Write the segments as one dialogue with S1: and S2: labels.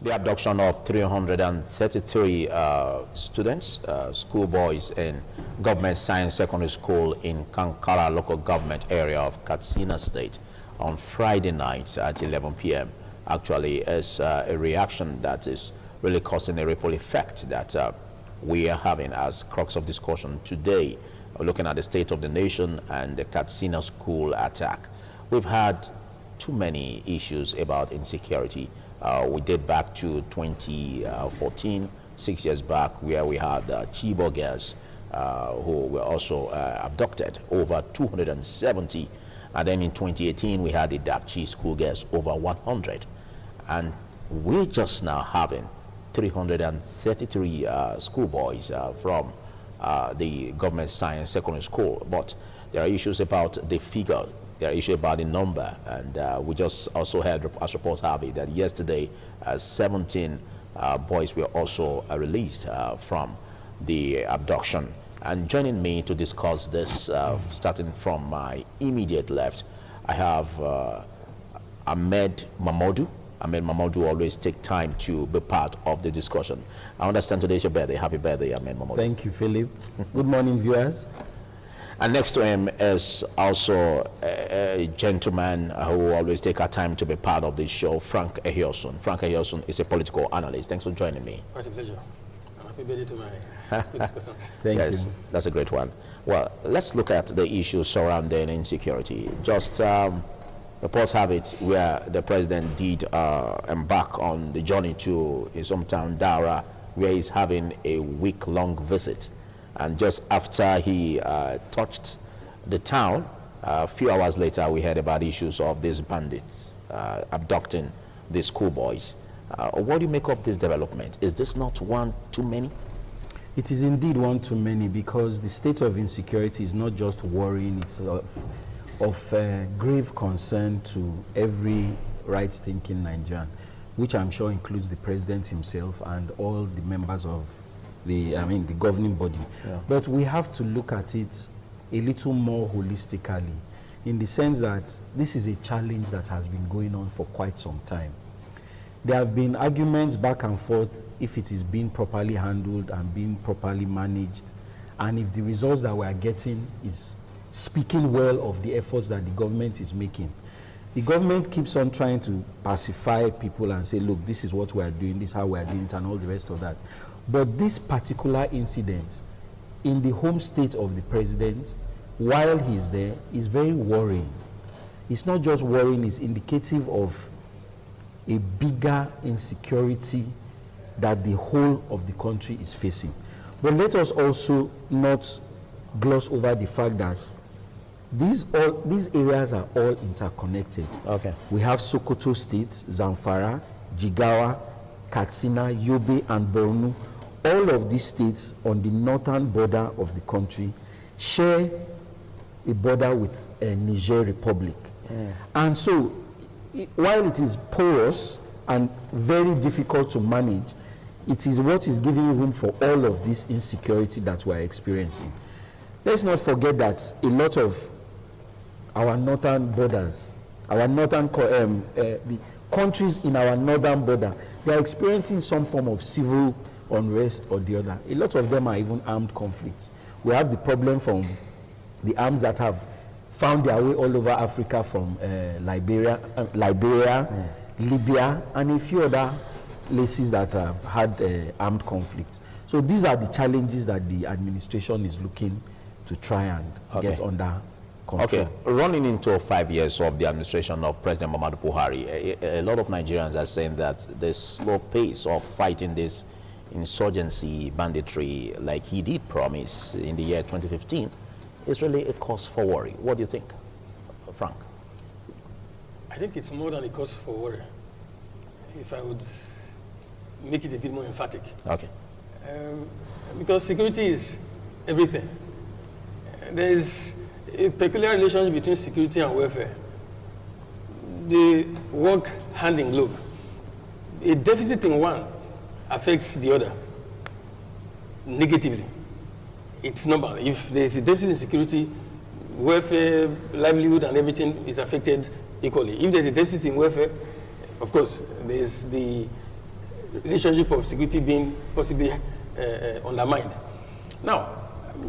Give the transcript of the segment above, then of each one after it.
S1: The abduction of 333 students, schoolboys in Government Science Secondary School in Kankara local government area of Katsina State on Friday night at 11 p.m. actually is a reaction that is really causing a ripple effect that we are having as crux of discussion today, looking at the state of the nation and the Katsina school attack. We've had too many issues about insecurity. We date back to 2014, 6 years back, where we had Chibok girls who were also abducted, over 270. And then in 2018, we had the Dakchi school girls, over 100. And we're just now having 333 schoolboys from the Government Science Secondary School. But there are issues about the figure. There are issues about the number, and we just also heard, as reports have it, that yesterday 17 boys were also released from the abduction. And joining me to discuss this, starting from my immediate left, I have Ahmed Mamadou. Ahmed Mamadou always take time to be part of the discussion. I understand today's your birthday. Happy birthday, Ahmed Mamadou.
S2: Thank you, Philip. Good morning, viewers.
S1: And next to him is also a gentleman who always take our time to be part of this show, Frank Ehiosun. Frank Ehiosun is a political analyst. Thanks for joining me.
S3: Quite a pleasure. I'm happy birthday to my discussion.
S2: Thank
S1: yes,
S2: you.
S1: That's a great one. Well, let's look at the issues surrounding insecurity. Just reports have it where the president did embark on the journey to his hometown, Dara, where he's having a week-long visit. And just after he touched the town, a few hours later, we heard about issues of these bandits abducting the schoolboys. What do you make of this development? Is this not one too many?
S2: It is indeed one too many, because the state of insecurity is not just worrying, it's of grave concern to every right-thinking Nigerian, which I'm sure includes the president himself and all the members of the governing body. Yeah. But we have to look at it a little more holistically, in the sense that this is a challenge that has been going on for quite some time. There have been arguments back and forth if it is being properly handled and being properly managed, and if the results that we are getting is speaking well of the efforts that the government is making. The government keeps on trying to pacify people and say, look, this is what we are doing, this is how we are doing it, and all the rest of that. But this particular incident in the home state of the president, while he's there, is very worrying. It's not just worrying, it's indicative of a bigger insecurity that the whole of the country is facing. But let us also not gloss over the fact that these areas are all interconnected.
S1: Okay.
S2: We have Sokoto State, Zamfara, Jigawa, Katsina, Yobe, and Borno. All of these states on the northern border of the country share a border with Niger Republic. And so, while it is porous and very difficult to manage, it is what is giving room for all of this insecurity that we are experiencing. Let's not forget that a lot of our northern borders, our northern the countries in our northern border, they are experiencing some form of civil unrest or the other. A lot of them are even armed conflicts. We have the problem from the arms that have found their way all over Africa, from Liberia, Libya, and a few other places that have had armed conflicts. So these are the challenges that the administration is looking to try and get under control.
S1: Okay, running into 5 years of the administration of President Muhammadu Buhari, a lot of Nigerians are saying that the slow pace of fighting this insurgency, banditry, like he did promise in the year 2015, is really a cause for worry. What do you think, Frank?
S3: I think it's more than a cause for worry. If I would make it a bit more emphatic.
S1: Okay.
S3: Because security is everything. There is a peculiar relationship between security and welfare. They work hand in glove. A deficit in one affects the other negatively. It's normal. If there's a deficit in security, welfare, livelihood, and everything is affected equally. If there's a deficit in welfare, of course, there's the relationship of security being possibly undermined. Now,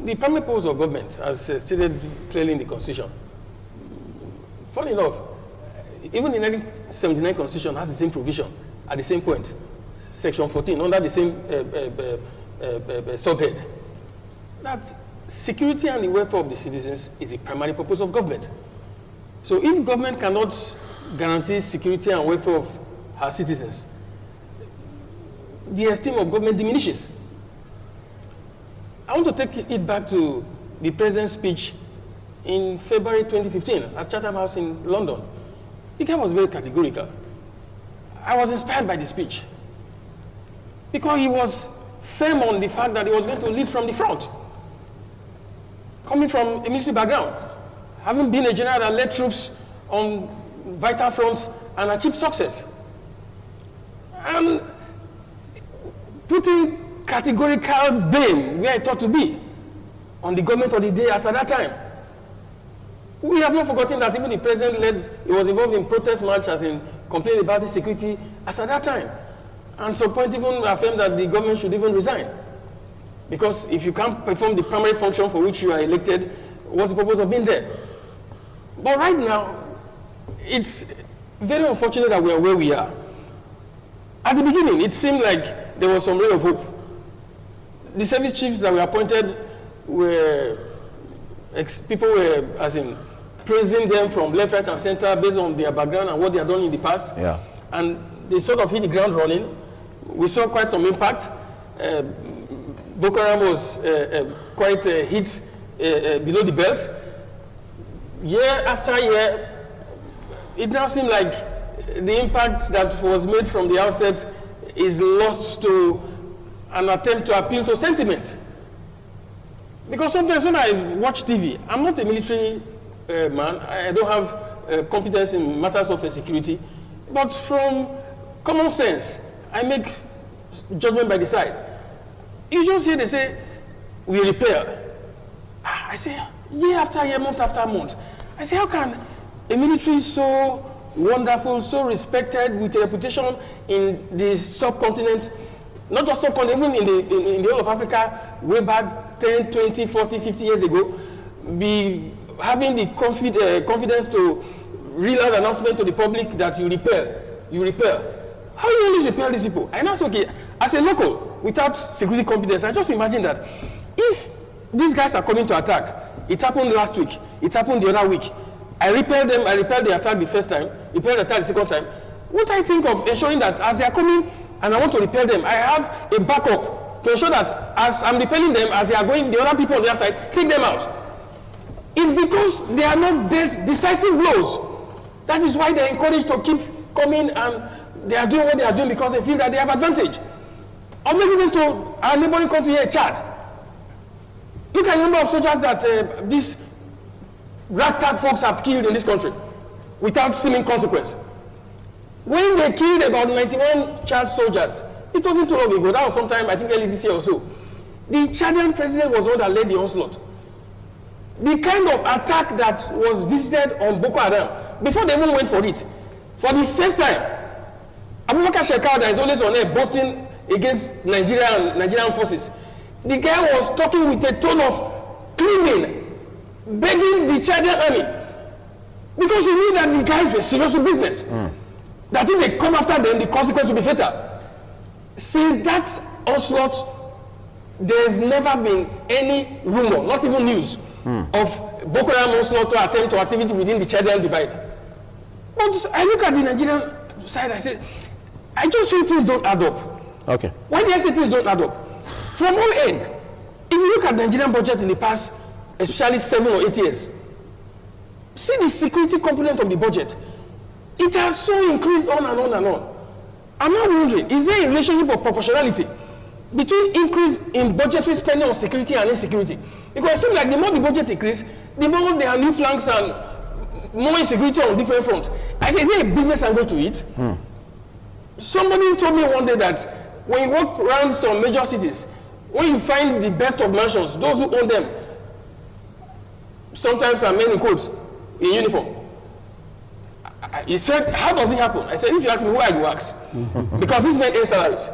S3: the primary purpose of government, as stated clearly in the Constitution, funny enough, even the 1979 Constitution has the same provision at the same point, Section 14, under the same subhead, that security and the welfare of the citizens is the primary purpose of government. So if government cannot guarantee security and welfare of her citizens, the esteem of government diminishes. I want to take it back to the President's speech in February 2015 at Chatham House in London. The guy was very categorical. I was inspired by the speech because he was firm on the fact that he was going to lead from the front. Coming from a military background, having been a general that led troops on vital fronts and achieved success. And putting categorical blame where it ought to be on the government of the day as at that time. We have not forgotten that even the president he was involved in protest march as in complaining about the security as at that time. And some point even affirmed that the government should even resign. Because if you can't perform the primary function for which you are elected, what's the purpose of being there? But right now, it's very unfortunate that we are where we are. At the beginning, it seemed like there was some ray of hope. The service chiefs that were appointed were, people were, as in, praising them from left, right, and center based on their background and what they had done in the past. Yeah. And they sort of hit the ground running. We saw quite some impact. Boko Haram was quite hit below the belt. Year after year, it now seems like the impact that was made from the outset is lost to an attempt to appeal to sentiment. Because sometimes when I watch TV, I'm not a military man. I don't have competence in matters of security. But from common sense, I make judgment by the side. You just hear they say, we repair. I say, year after year, month after month. I say, how can a military so wonderful, so respected, with a reputation in the subcontinent, not just subcontinent, even in the whole of Africa, way back 10, 20, 40, 50 years ago, be having the confidence to reel out announcement to the public that you repair, you repair. How do you always repair these people? And that's okay. As a local, without security competence, I just imagine that if these guys are coming to attack, it happened last week, it happened the other week, I repaired them, I repaired the attack the first time, repaired the attack the second time, what I think of ensuring that as they are coming and I want to repair them, I have a backup to ensure that as I'm repairing them, as they are going, the other people on the other side, take them out. It's because they are not dealt decisive blows. That is why they are encouraged to keep coming and they are doing what they are doing because they feel that they have advantage. Or maybe this to our neighboring country here, Chad. Look at the number of soldiers that these ragtag folks have killed in this country without seeming consequence. When they killed about 91 Chad soldiers, it wasn't too long ago, that was sometime, I think early this year or so. The Chadian president was the one that led the onslaught. The kind of attack that was visited on Boko Haram, before they even went for it, for the first time, Abubakar Shekau that is always on air boasting against Nigeria and Nigerian forces, the guy was talking with a tone of pleading, begging the Chadian army, because he knew that the guys were serious with business. That if they come after them, the consequence will be fatal. Since that onslaught, there's never been any rumor, not even news, of Boko Haram onslaught to attempt to activity within the Chadian divide. But I look at the Nigerian side, I say, I just feel things don't add up.
S1: Okay.
S3: Why do I say things don't add up? From all end, if you look at the Nigerian budget in the past, especially 7 or 8 years, see the security component of the budget. It has so increased on and on and on. I'm not wondering, is there a relationship of proportionality between increase in budgetary spending on security and insecurity? Because it seems like the more the budget increases, the more there are new flanks and more insecurity on different fronts. I say, is there a business angle to it? Somebody told me one day that when you walk around some major cities, when you find the best of mansions, those who own them sometimes are men in coats, in uniform. He said, how does it happen? I said, if you ask me, who are you ask? Because these men earn salaries.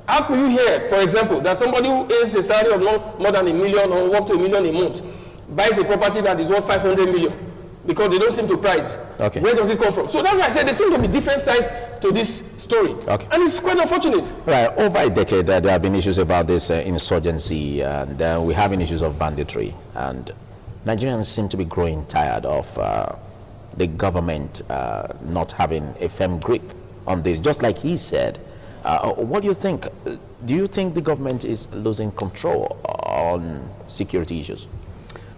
S3: How can you hear, for example, that somebody who earns a salary of more than $1 million or up to $1 million a month buys a property that is worth 500 million because they don't seem to price?
S1: Okay.
S3: Where does it come from? So that's why I said there seem to be different sides to this story.
S1: Okay.
S3: And it's quite unfortunate.
S1: Right. Over a decade, there have been issues about this insurgency, and we're having issues of banditry. And Nigerians seem to be growing tired of the government not having a firm grip on this. Just like he said, what do you think? Do you think the government is losing control on security issues?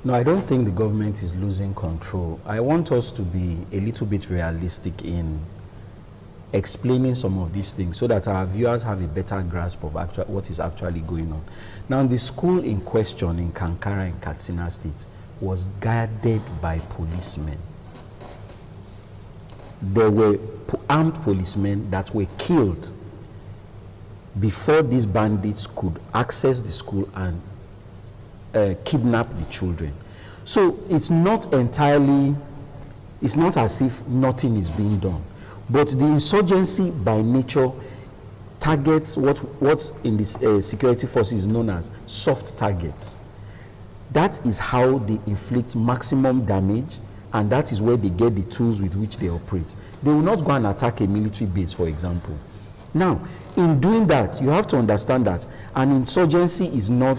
S2: No, I don't think the government is losing control. I want us to be a little bit realistic in explaining some of these things so that our viewers have a better grasp of what is actually going on. Now, the school in question in Kankara in Katsina State was guarded by policemen. There were armed policemen that were killed before these bandits could access the school and kidnap the children. So it's not entirely, it's not as if nothing is being done. But the insurgency by nature targets what in this security forces is known as soft targets. That is how they inflict maximum damage, and that is where they get the tools with which they operate. They will not go and attack a military base, for example. Now, in doing that, you have to understand that an insurgency is not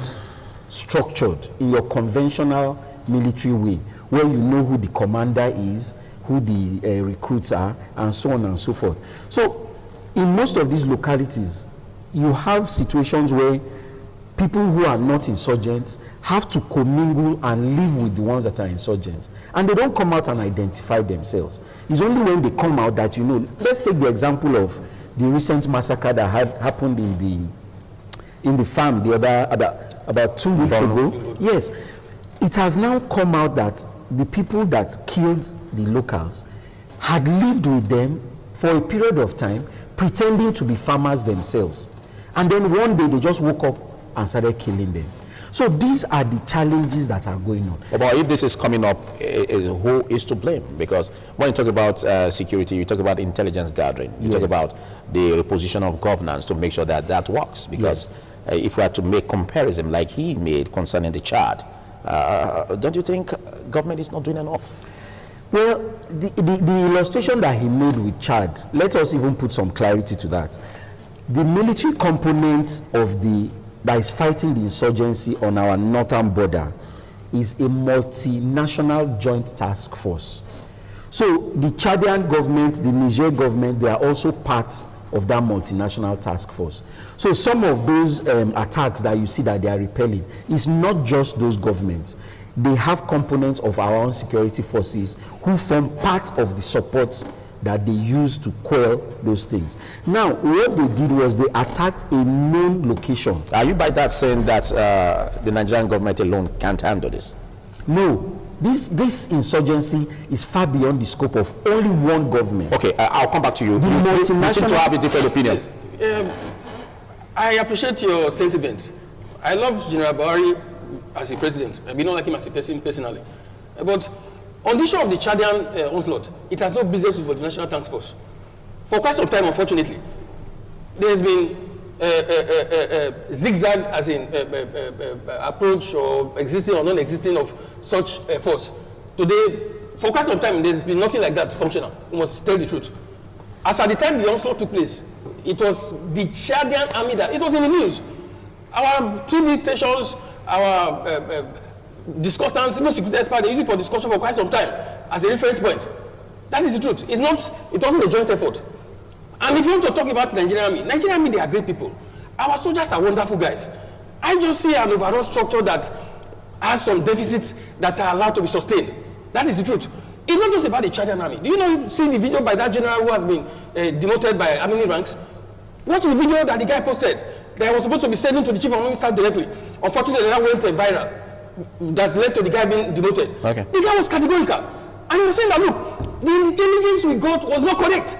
S2: structured in your conventional military way, where you know who the commander is, who the recruits are, and so on and so forth. So, in most of these localities, you have situations where people who are not insurgents have to commingle and live with the ones that are insurgents. And they don't come out and identify themselves. It's only when they come out that you know. Let's take the example of the recent massacre that had happened in the farm about 2 weeks ago. Yes, it has now come out that the people that killed the locals had lived with them for a period of time, pretending to be farmers themselves. And then one day they just woke up and started killing them. So these are the challenges that are going on.
S1: But if this is coming up, who is to blame? Because when you talk about security, you talk about intelligence gathering, you talk about the reposition of governance to make sure that that works. Because if we are to make comparison like he made concerning the Chad, don't you think government is not doing enough?
S2: Well, the illustration that he made with Chad, let us even put some clarity to that. The military component of that is fighting the insurgency on our northern border is a multinational joint task force. So the Chadian government, the Niger government, they are also part of that multinational task force. So some of those attacks that you see that they are repelling, it's not just those governments. They have components of our own security forces who form part of the support that they use to quell those things. Now, what they did was they attacked a known location.
S1: Are you by that saying that the Nigerian government alone can't handle this?
S2: No. This insurgency is far beyond the scope of only one government.
S1: Okay, I'll come back to you. You seem to have a different opinion.
S3: Yes. I appreciate your sentiment. I love General Buhari as a president. I don't like him as a person personally. But on the issue of the Chadian onslaught, it has no business with the National Task Force. For quite some time, unfortunately, there has been zigzag as in approach or existing or non-existing of such force. Today, for quite some time, there's been nothing like that functional. We must tell the truth. As at the time the onslaught took place, it was the Chadian army that, it was in the news. Our TV stations, our discussants, even security experts, they use it for discussion for quite some time as a reference point. That is the truth. It's not, it wasn't a joint effort. And if you want to talk about the Nigerian army, they are great people. Our soldiers are wonderful guys. I just see an overall structure that has some deficits that are allowed to be sustained. That is the truth. It's not just about the Chadian army. Do you know, see the video by that general who has been demoted by army ranks? Watch the video that the guy posted that was supposed to be sent to the chief of army staff directly. Unfortunately, that went viral. That led to the guy being demoted. Okay. The guy was categorical. And he was saying that, look, the intelligence we got was not correct.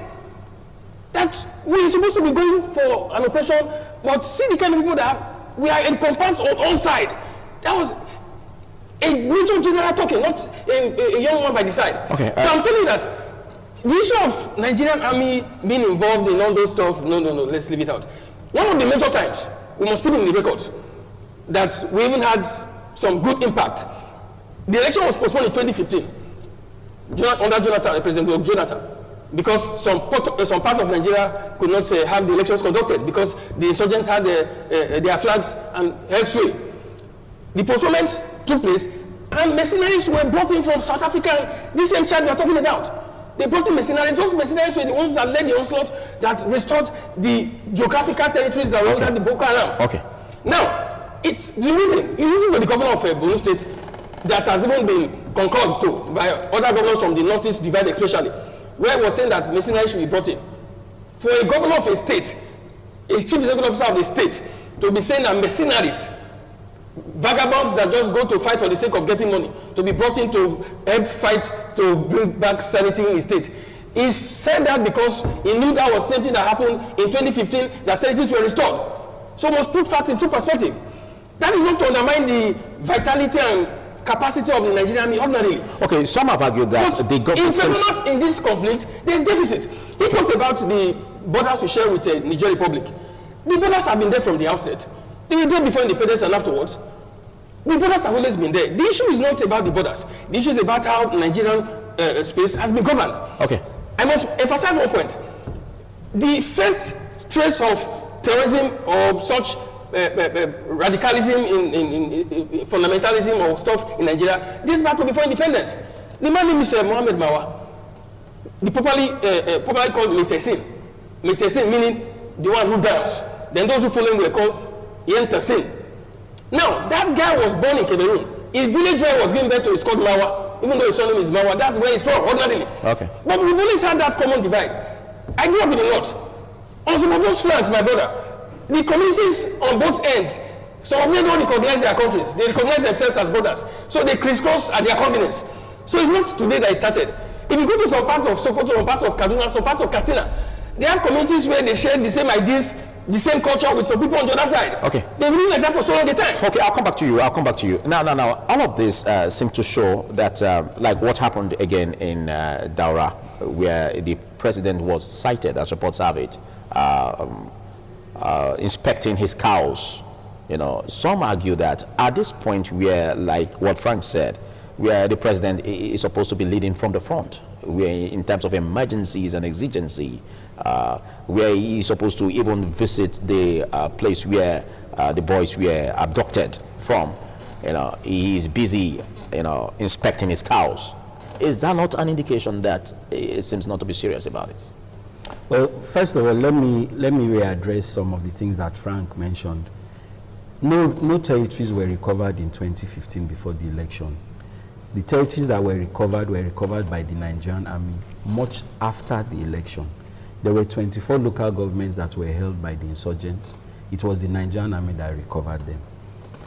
S3: That we are supposed to be going for an operation, but see the kind of people that we are encompassed on all sides. That was a major general talking, not a young one by the side. Okay, so I'm telling you that the issue of Nigerian army being involved in all those stuff, no, let's leave it out. One of the major times, we must put in the records, that we even had some good impact. The election was postponed in 2015, under Jonathan, President Jonathan, because some parts of Nigeria could not have the elections conducted because the insurgents had their flags and held sway. The postponement took place, and mercenaries were brought in from South Africa. This same child we are talking about, they brought in mercenaries. Those mercenaries were the ones that led the onslaught that restored the geographical territories that were under the Boko Haram.
S1: Okay.
S3: Now, it's the reason for the governor of Borno State that has even been concurred to by other governors from the Northeast Divide especially, where it was saying that mercenaries should be brought in. For a governor of a state, a chief executive officer of the state, to be saying that mercenaries, vagabonds that just go to fight for the sake of getting money, to be brought in to help fight to bring back sanity in the state. He said that because he knew that was the same thing that happened in 2015, that territories were restored. So we must put facts into perspective. That is not to undermine the vitality and capacity of the Nigerian army ordinarily.
S1: Okay, some have argued that the government
S3: in this conflict, there is deficit. He talked about the borders we share with the Niger Republic. The borders have been there from the outset. They were there before independence and afterwards. The borders have always been there. The issue is not about the borders. The issue is about how Nigerian space has been governed. Okay. I must emphasize one point. The first trace of terrorism or such radicalism in fundamentalism or stuff in Nigeria, this back to before independence. The man named Mr. Mohammed Mawa, the popularly called Metesin. Metesin meaning the one who dance. Then those who follow him were called Yentesin. Now, that guy was born in Cameroon. His village where he was given birth to is called Mawa. Even though his surname is Mawa, that's where he's from, ordinarily. Okay. But we've always had that common divide. I grew up in the north. On some of those flanks, my brother, the communities on both ends, some of them don't recognize their countries. They recognize themselves as brothers. So they crisscross at their convenience. So it's not today that it started. If you go to some parts of Sokoto, some parts of Kaduna, some parts of Katsina, they have communities where they share the same ideas, the same culture with some people on the other side. Okay. They've been like that for so long a time.
S1: Okay, I'll come back to you. Now, all of this seems to show that, like what happened again in Daura, where the president was cited, as reports have it, inspecting his cows. You know, some argue that at this point where, like what Frank said, where the president is supposed to be leading from the front, where in terms of emergencies and exigency, where he is supposed to even visit the place where the boys were abducted from. You know, he is busy, you know, inspecting his cows. Is that not an indication that it seems not to be serious about it?
S2: Well, first of all, let me readdress some of the things that Frank mentioned. No territories were recovered in 2015 before the election. The territories that were recovered by the Nigerian army much after the election. There were 24 local governments that were held by the insurgents. It was the Nigerian army that recovered them.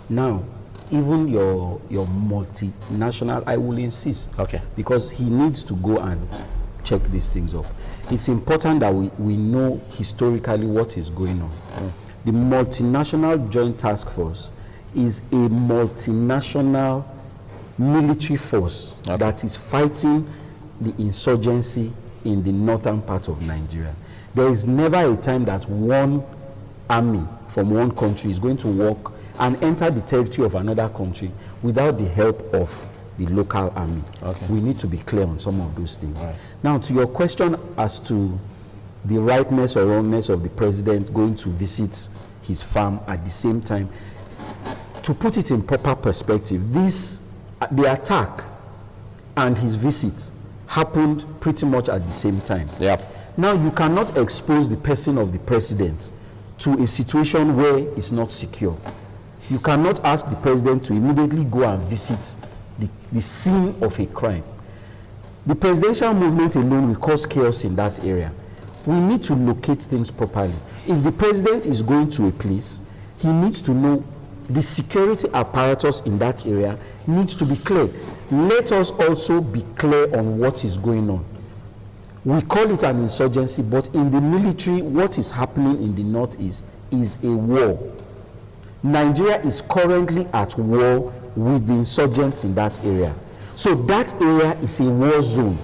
S2: Now, even your multinational, I will insist, because he needs to go and check these things off. It's important that we know historically what is going on. The Multinational Joint Task Force is a multinational military force that is fighting the insurgency in the northern part of Nigeria. There is never a time that one army from one country is going to walk and enter the territory of another country without the help of the local army. We need to be clear on some of those things. Now, to your question as to the rightness or wrongness of the president going to visit his farm at the same time, to put it in proper perspective, the attack and his visit happened pretty much at the same time. Now, you cannot expose the person of the president to a situation where it's not secure. You cannot ask the president to immediately go and visit the scene of a crime. The presidential movement alone will cause chaos in that area. We need to locate things properly. If the president is going to a place, he needs to know the security apparatus in that area needs to be clear. Let us also be clear on what is going on. We call it an insurgency, but in the military, what is happening in the northeast is a war. Nigeria is currently at war with the insurgents in that area. So that area is a war zone.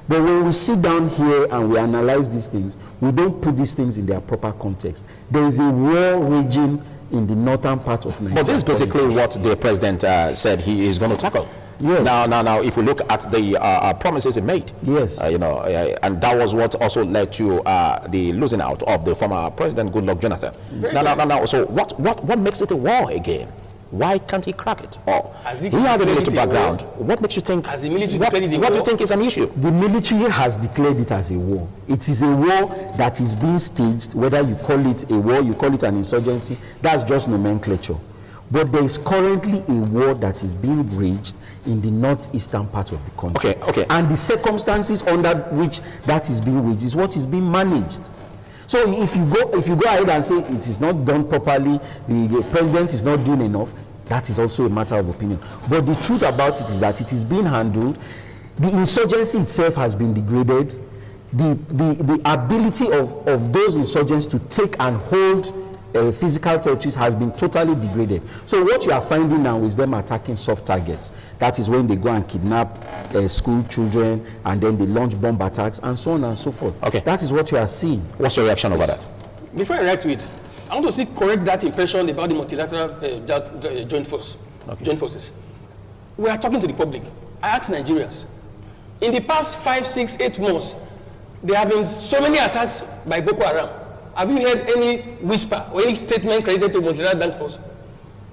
S2: But when we sit down here and we analyze these things, we don't put these things in their proper context. There is a war raging in the northern part of Nigeria.
S1: But this is basically what the president said he is going to tackle.
S2: Yes.
S1: Now, if we look at the promises he made,
S2: yes,
S1: and that was what also led to the losing out of the former president, Goodluck Jonathan. Now, so what makes it a war again? Why can't he crack it? Or he has a military background. What makes you think? What do you think is an issue?
S2: The military has declared it as a war. It is a war that is being staged. Whether you call it a war, you call it an insurgency, that's just nomenclature. But there is currently a war that is being waged in the northeastern part of the country.
S1: Okay.
S2: And the circumstances under which that is being waged is what is being managed. So if you go ahead and say it is not done properly, the president is not doing enough, that is also a matter of opinion. But the truth about it is that it is being handled. The insurgency itself has been degraded. The ability of those insurgents to take and hold physical territories has been totally degraded. So what you are finding now is them attacking soft targets. That is when they go and kidnap school children, and then they launch bomb attacks and so on and so forth.
S1: Okay.
S2: That is what you are seeing.
S1: What's your reaction over that?
S3: Before I react to it, I want to correct that impression about the multilateral joint forces. We are talking to the public. I ask Nigerians. In the past 5, 6, 8 months, there have been so many attacks by Boko Haram. Have you heard any whisper or any statement credited to multilateral joint force?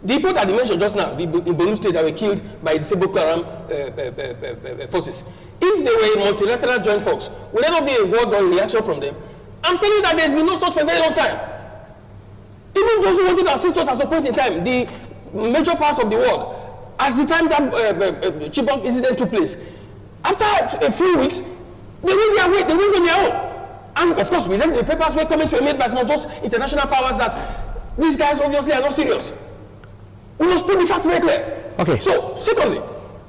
S3: The people that I mentioned just now, in Borno State, that were killed by the Boko Haram forces. If they were a multilateral joint force, would there not be a word or reaction from them? I'm telling you that there's been no such for a very long time. Even those who wanted to assist us at some point in time, the major parts of the world, at the time that Chibok incident took place, after a few weeks, they went their way, they went on their own. And of course, we read the papers where comments were made by some just international powers that these guys obviously are not serious. We must put the facts very clear.
S1: Okay.
S3: So, secondly,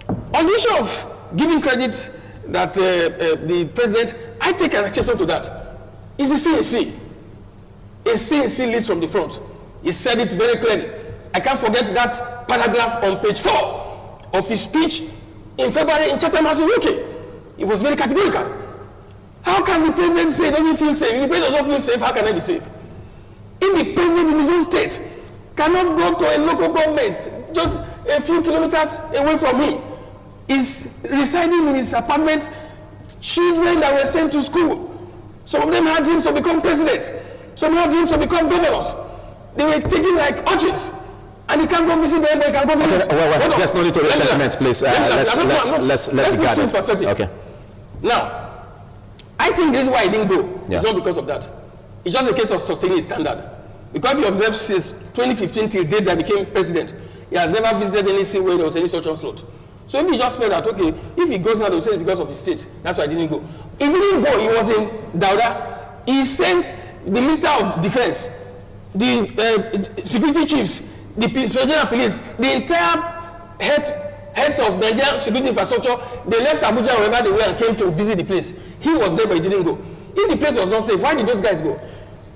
S3: on the issue of giving credit that the president, I take an exception to that. It's a CNC. A CNC leads from the front. He said it very clearly. I can't forget that paragraph on page 4 of his speech in February in Chatham House in UK. It was very categorical. How can the president say he doesn't feel safe? If the president doesn't feel safe, how can I be safe? If the president in his own state cannot go to a local government just a few kilometers away from him, is residing in his apartment, children that were sent to school. Some of them had dreams to become president. Some had dreams to become governors. They were taken like urchins. And you can't go visit them, but you can go visit them.
S1: Well, there's no need to raise sentiments, please. Let's be guarded.
S3: Perspective.
S1: Okay.
S3: Now, I think this is why he didn't go. Yeah. It's not because of that. It's just a case of sustaining his standard. Because he observed since 2015 till the date that he became president, he has never visited any scene where there was any such onslaught. So if he just felt that, okay, if he goes now, they'll say it's because of his state. That's why he didn't go. He didn't go. He was in Dauda. He sent the Minister of Defense, the security chiefs, the President Police, the entire heads of Nigerian security infrastructure. They left Abuja wherever they were and came to visit the place. He was there, but he didn't go. If the place was not safe, why did those guys go?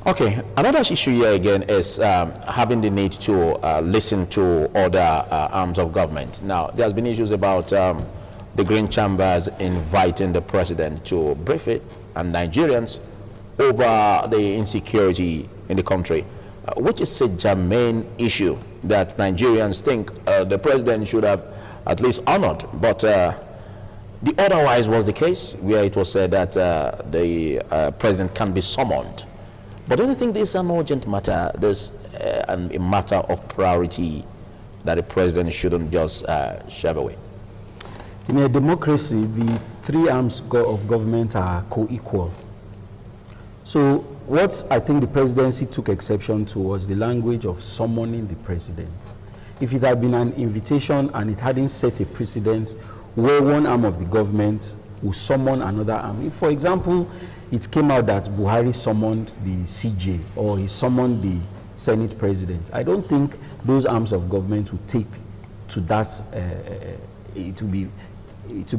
S1: Okay, another issue here again is having the need to listen to other arms of government. Now, there's been issues about the Green Chambers inviting the president to brief it and Nigerians over the insecurity in the country, which is a germane issue that Nigerians think the president should have at least honored. But the otherwise was the case, where it was said that the president can be summoned. But don't you think this is an urgent matter? There's a matter of priority that the president shouldn't just shove away?
S2: In a democracy, the three arms of government are co-equal. So what I think the presidency took exception to was the language of summoning the president. If it had been an invitation and it hadn't set a precedent where one arm of the government will summon another arm. If, for example, it came out that Buhari summoned the CJ or he summoned the Senate president, I don't think those arms of government would take to that, to be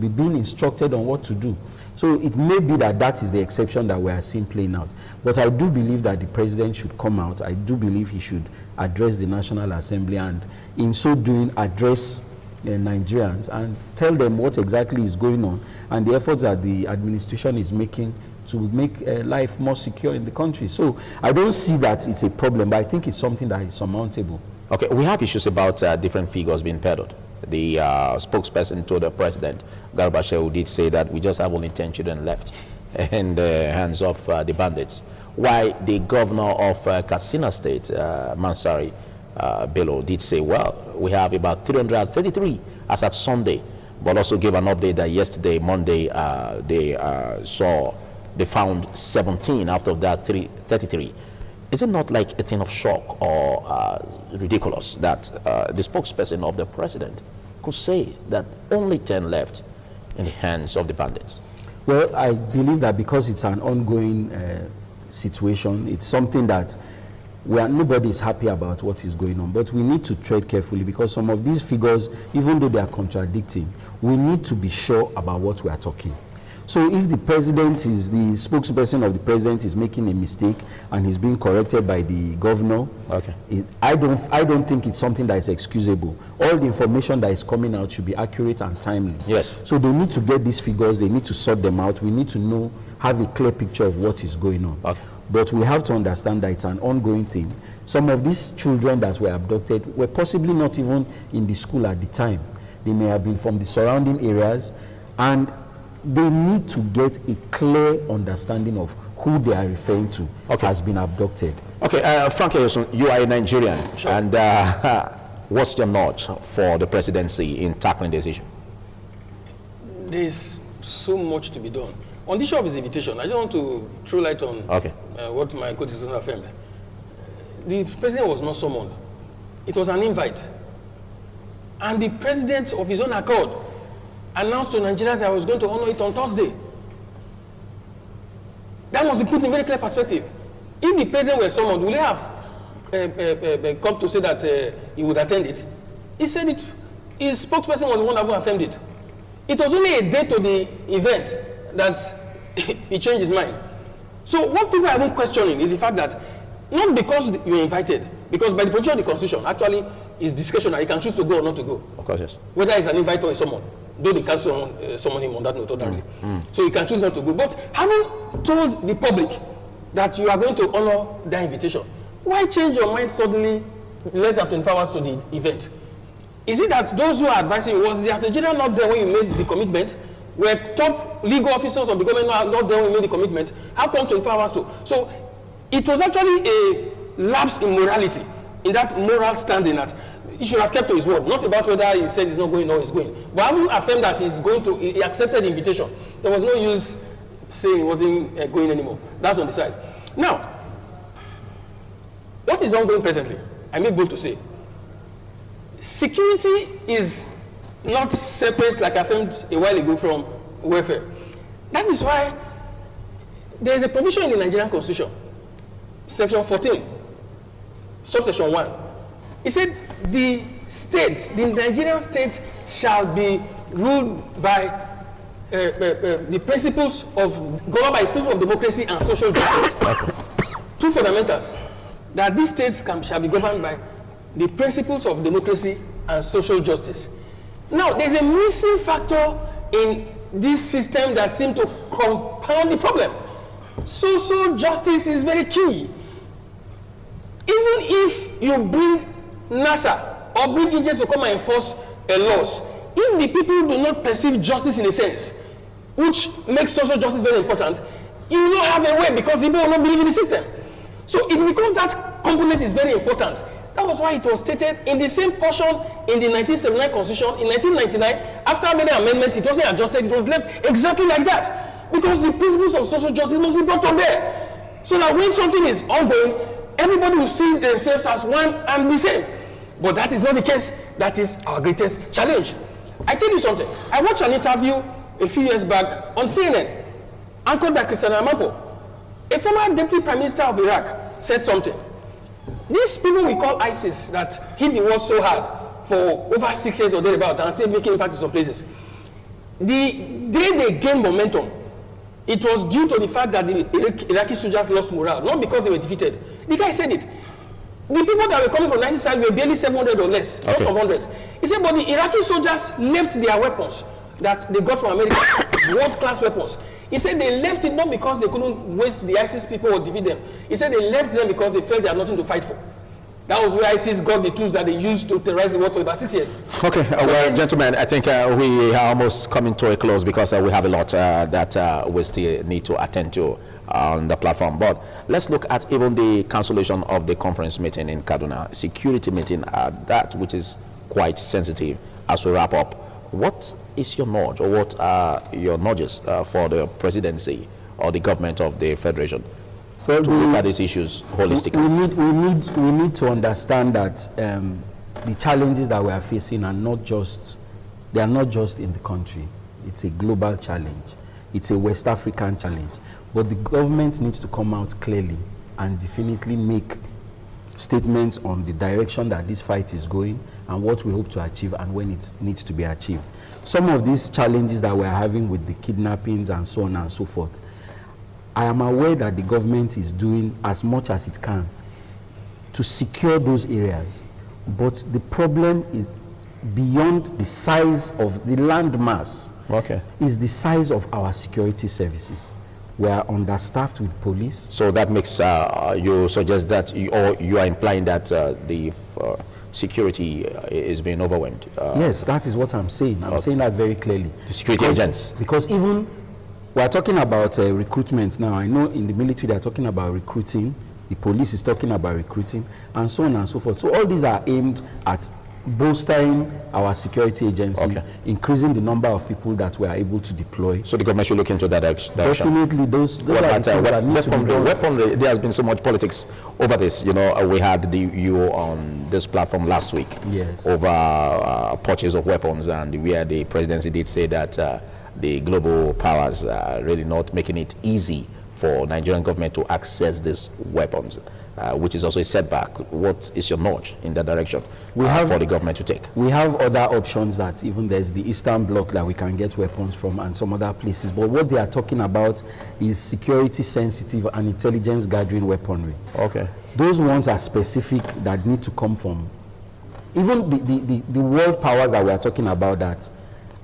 S2: being instructed on what to do. So it may be that that is the exception that we are seeing playing out. But I do believe that the president should come out. I do believe he should address the National Assembly and in so doing address Nigerians and tell them what exactly is going on and the efforts that the administration is making to make life more secure in the country. So I don't see that it's a problem, but I think it's something that is surmountable.
S1: Okay, we have issues about different figures being peddled. The spokesperson told the president, Garba Shehu, did say that we just have only 10 children left in the hands of the bandits. Why the governor of Katsina State, Mansari Bello, did say, well, we have about 333 as at Sunday, but also gave an update that yesterday, Monday, they found 17 out of that 33. Is it not like a thing of shock or ridiculous that the spokesperson of the president could say that only 10 left in the hands of the bandits?
S2: Well, I believe that because it's an ongoing situation, it's something that nobody is happy about what is going on, but we need to tread carefully because some of these figures, even though they are contradicting, we need to be sure about what we are talking. So if the president is, the spokesperson of the president is making a mistake and he's being corrected by the governor,
S1: okay,
S2: I don't think it's something that is excusable. All the information that is coming out should be accurate and timely.
S1: Yes.
S2: So they need to get these figures, they need to sort them out. We need to know, have a clear picture of what is going on.
S1: Okay.
S2: But we have to understand that it's an ongoing thing. Some of these children that were abducted were possibly not even in the school at the time. They may have been from the surrounding areas, and they need to get a clear understanding of who they are referring to has been abducted.
S1: Okay, Frank, you are a Nigerian,
S3: sure.
S1: And what's your notch for the presidency in tackling this issue?
S3: There's so much to be done. On the issue of his invitation, I just want to throw light on what my co-decision affirmed. The president was not summoned. It was an invite. And the president, of his own accord, announced to Nigerians that I was going to honor it on Thursday. That must be put in very clear perspective. If the president were summoned, would he have come to say that he would attend it? He said it. His spokesperson was the one that affirmed it. It was only a day to the event that he changed his mind. So what people are even questioning is the fact that not because you were invited, because by the provision of the Constitution, actually, it's discretionary. You can choose to go or not to go. Of course, yes. Whether it's an invite or someone. Though they can't summon him on that note, ordinarily. So you can choose not to go. But having told the public that you are going to honor their invitation, why change your mind suddenly less than 24 hours to the event? Is it that those who are advising you, was the Attorney General not there when you made the commitment? Were top legal officers of the government not there when you made the commitment? How come 24 hours to? So it was actually a lapse in morality, in that moral standing that he should have kept to his word, not about whether he said he's not going or he's going. But I will affirm that he's going to, he accepted the invitation. There was no use saying he wasn't going anymore. That's on the side. Now, what is ongoing presently? I make bold to say, security is not separate, like I affirmed a while ago, from welfare. That is why there is a provision in the Nigerian Constitution, Section 14, subsection 1. It said the states, the Nigerian states shall be ruled by the principles of, governed by principles of democracy and social justice. Two fundamentals, that these states shall be governed by the principles of democracy and social justice. Now, there's a missing factor in this system that seems to compound the problem. Social justice is very key. Even if you bring NASA or bring agents to come and enforce laws, if the people do not perceive justice in a sense, which makes social justice very important, you will not have a way because people will not believe in the system. So it's because that component is very important. That was why it was stated in the same portion in the 1979 Constitution. In 1999, after many amendments, it wasn't adjusted, it was left exactly like that. Because the principles of social justice must be brought to bear. So that when something is ongoing, everybody will see themselves as one and the same. But that is not the case. That is our greatest challenge. I tell you something. I watched an interview a few years back on CNN, anchored by Katsina. A former deputy prime minister of Iraq said something. These people we call ISIS that hit the world so hard for over 6 years or thereabout and still making impact in some places. The day they gained momentum, it was due to the fact that the Iraqi soldiers lost morale, not because they were defeated. The guy said it. The people that were coming from 90 side were barely 700 or less, just some hundreds. He said, but the Iraqi soldiers left their weapons that they got from America, world-class weapons. He said they left it not because they couldn't waste the ISIS people or defeat them. He said they left them because they felt they had nothing to fight for. That was where ISIS got the tools that they used to terrorize the world for about 6 years.
S1: Okay, well, gentlemen, I think we are almost coming to a close because we have a lot that we still need to attend to on the platform. But let's look at even the cancellation of the conference meeting in Kaduna, security meeting, that which is quite sensitive as we wrap up. What is your nudge, or what are your nudges for the presidency or the government of the federation to look at these issues holistically?
S2: We need to understand that the challenges that we are facing are not just in the country. It's a global challenge. It's a West African challenge. But the government needs to come out clearly and definitely make statements on the direction that this fight is going and what we hope to achieve and when it needs to be achieved. Some of these challenges that we're having with the kidnappings and so on and so forth, I am aware that the government is doing as much as it can to secure those areas. But the problem is beyond the size of the land mass, is the size of our security services. We are understaffed with police.
S1: So that makes you suggest that, or you are implying that the security is being overwhelmed?
S2: Yes, that is what I'm saying. I'm saying that very clearly.
S1: The security agents.
S2: Because even we are talking about recruitment now. I know in the military they are talking about recruiting. The police is talking about recruiting, and so on and so forth. So all these are aimed at bolstering our security agency, increasing the number of people that we are able to deploy.
S1: So the government should look into that direction.
S2: Definitely, those are the things that need to be done.
S1: Weaponry, there has been so much politics over this. You know, we had you on this platform last week over purchase of weapons, and where the presidency did say that the global powers are really not making it easy for Nigerian government to access these weapons, which is also a setback. What is your nudge in that direction for the government to take?
S2: We have other options that even there's the Eastern Bloc that we can get weapons from and some other places. But what they are talking about is security sensitive and intelligence gathering weaponry. Those ones are specific that need to come from even the world powers that we are talking about that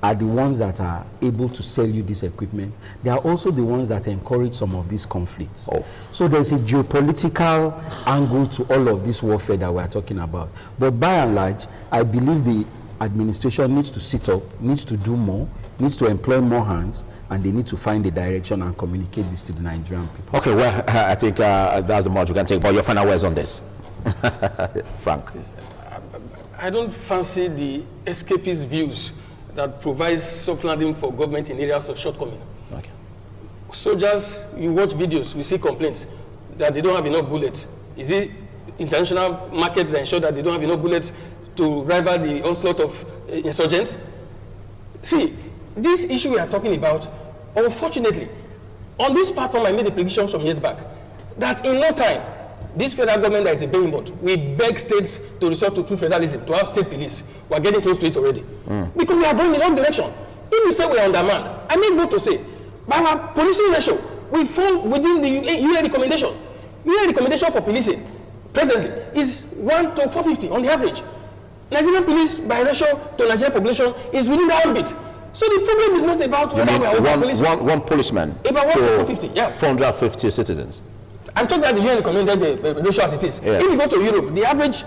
S2: are the ones that are able to sell you this equipment. They are also the ones that encourage some of these conflicts. So there's a geopolitical angle to all of this warfare that we're talking about. But by and large, I believe the administration needs to sit up, needs to do more, needs to employ more hands, and they need to find a direction and communicate this to the Nigerian people.
S1: Okay, well, I think that's the much we can take. But your final words on this, Frank?
S3: I don't fancy the escapist views that provides soft landing for government in areas of shortcoming. Soldiers, you watch videos, we see complaints that they don't have enough bullets. Is it international markets that ensure that they don't have enough bullets to rival the onslaught of insurgents? See, this issue we are talking about, unfortunately, on this platform I made a prediction some years back that in no time, this federal government that is a behemoth, we beg states to resort to true federalism, to have state police. We are getting close to it already. Because we are going in the wrong direction. If you say we are undermanned, I make no to say, by our policing ratio, we fall within the UN recommendation. UN recommendation for policing presently is 1 to 450 on the average. Nigerian police by ratio to Nigerian population is within the ambit. So the problem is not about whether we are
S1: one policeman
S3: about 1 to 450,
S1: 450 citizens.
S3: I'm talking about the UN recommended ratio as it is. If you go to Europe, the average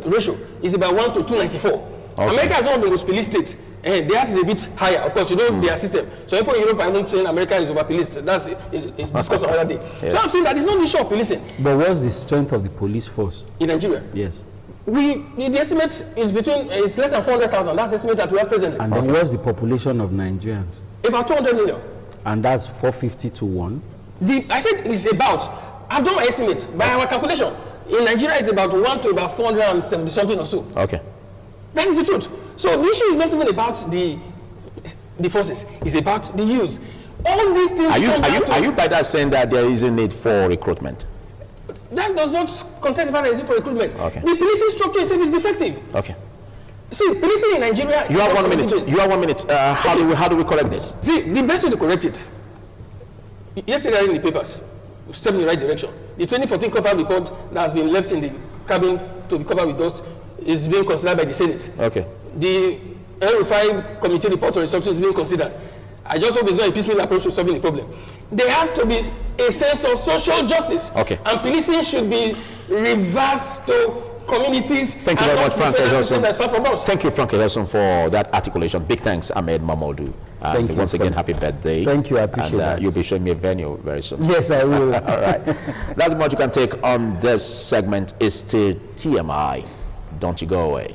S3: ratio is about 1 to 294. America is one of the most policed states. Theirs is a bit higher. Of course, you know their system. So people in Europe are not saying America is over-policed. That's it's discussed on another day. So I'm saying that it's not the issue of policing.
S2: But what's the strength of the police force?
S3: In Nigeria?
S2: Yes.
S3: The estimate is it's less than 400,000. That's the estimate that we have presently.
S2: And then what's the population of Nigerians?
S3: About 200 million.
S2: And that's 450 to 1?
S3: I said it's about, I've done my estimate by our calculation. In Nigeria, it's about 1 to about 470 something or so. That is the truth. So the issue is not even about the forces, it's about the use. All these things.
S1: Are you by that saying that there is a need for recruitment?
S3: That does not contest about the need for recruitment. The policing structure itself is defective. See, policing in Nigeria.
S1: You have 1 minute. You have 1 minute. How do we correct this?
S3: See, the best way to correct it. Yesterday in the papers, we stepped in the right direction. The 2014 cover report that has been left in the cabin to be covered with dust is being considered by the Senate.
S1: Okay.
S3: The El-Rufai committee report on restructuring is being considered. I just hope it's not a piecemeal approach to solving the problem. There has to be a sense of social justice.
S1: Okay.
S3: And policing should be reversed to communities.
S1: Thank you very much, Frank Ehelson.
S3: Thank
S1: you, Frank Ehelson, for that articulation. Big thanks, Ahmed Mamodu.
S2: Thank you.
S1: Once again, happy birthday.
S2: Thank you, I appreciate that.
S1: You'll be showing me a venue very soon.
S2: Yes, I will.
S1: All right. That's what you can take on this segment. Is to TMI. Don't you go away.